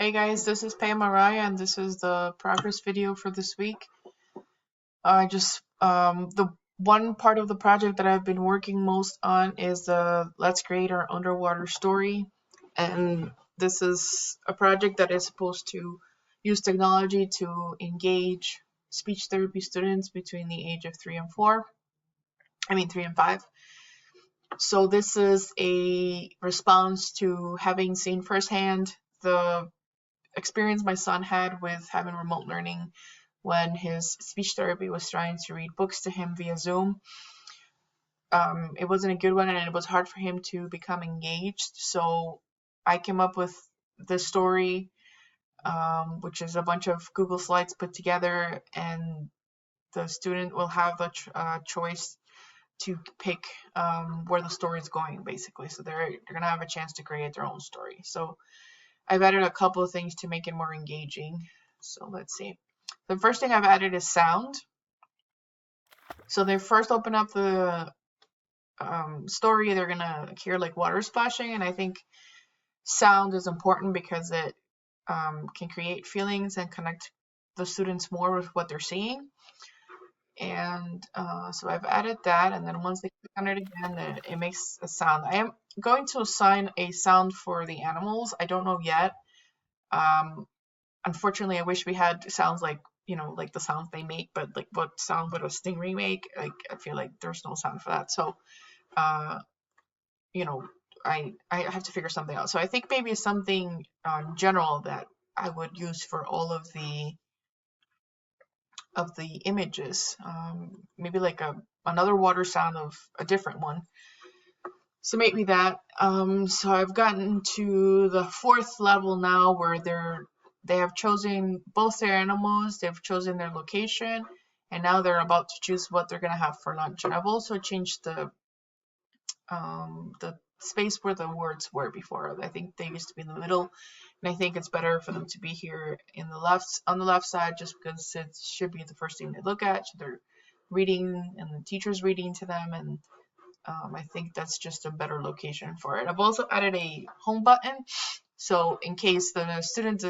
Hey guys, this is Pam Mariah and this is the progress video for this week. The one part of the project that I've been working most on is the Let's Create Our Underwater Story. And this is a project that is supposed to use technology to engage speech therapy students between the age of 3 and 5. So this is a response to having seen firsthand the experience my son had with having remote learning when his speech therapy was trying to read books to him via Zoom. It wasn't a good one and it was hard for him to become engaged. So I came up with this story, which is a bunch of Google Slides put together, and the student will have the choice to pick where the story is going, basically. So they're going to have a chance to create their own story. So I've added a couple of things to make it more engaging. So let's see. The first thing I've added is sound. So they first open up the story, they're going to hear like water splashing, and I think sound is important because it can create feelings and connect the students more with what they're seeing. And so I've added that, and then once they click on it again, it makes a sound. I am going to assign a sound for the animals. I don't know yet. Unfortunately, I wish we had sounds like, like the sounds they make, but like what sound would a stingray make? Like, I feel like there's no sound for that. So, I have to figure something out. So I think maybe something general that I would use for all of the images, maybe like another water sound of a different one. So maybe that. So I've gotten to the 4th level now, where they have chosen both their animals, they've chosen their location, and now they're about to choose what they're gonna have for lunch. And I've also changed the space where the words were before. I think they used to be in the middle, and I think it's better for them to be here on the left side, just because it should be the first thing they look at. So they're reading, and the teacher's reading to them, and I think that's just a better location for it. I've also added a home button, so in case the student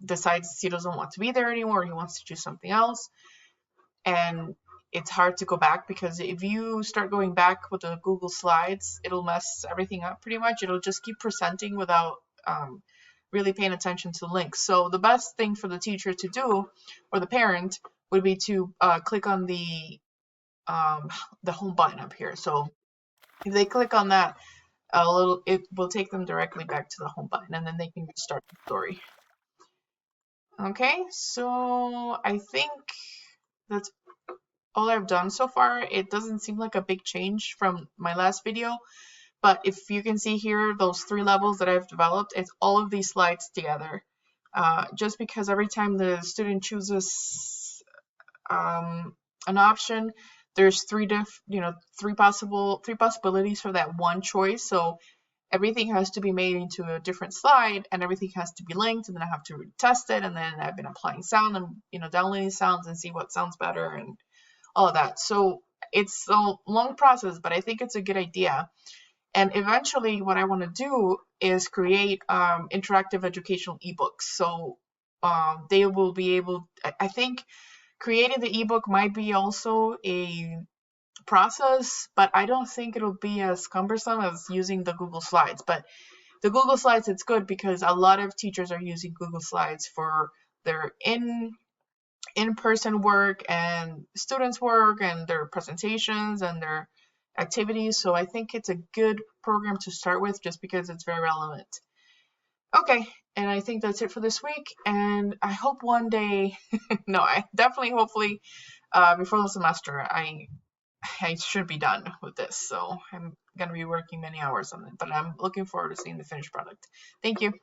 decides he doesn't want to be there anymore, he wants to choose something else, and it's hard to go back, because if you start going back with the Google Slides, it'll mess everything up pretty much. It'll just keep presenting without really paying attention to links. So the best thing for the teacher to do, or the parent, would be to click on the home button up here. So if they click on that, it will take them directly back to the home button, and then they can start the story. Okay, so I think that's all I've done so far. It doesn't seem like a big change from my last video, but if you can see here, those 3 levels that I've developed, it's all of these slides together. Just because every time the student chooses an option, there's three possibilities for that one choice. So everything has to be made into a different slide, and everything has to be linked, and then I have to retest it, and then I've been applying sound and downloading sounds and see what sounds better and all of that. So it's a long process, but I think it's a good idea. And eventually what I want to do is create interactive educational ebooks. So they will be able, I think creating the ebook might be also a process, but I don't think it'll be as cumbersome as using the Google Slides. But the Google Slides, it's good because a lot of teachers are using Google Slides for their in-person work and students' work and their presentations and their activities. So I think it's a good program to start with, just because it's very relevant. Okay, and I think that's it for this week, and I hope one day no, I definitely, hopefully, before the semester, I should be done with this. So I'm gonna be working many hours on it, but I'm looking forward to seeing the finished product. Thank you.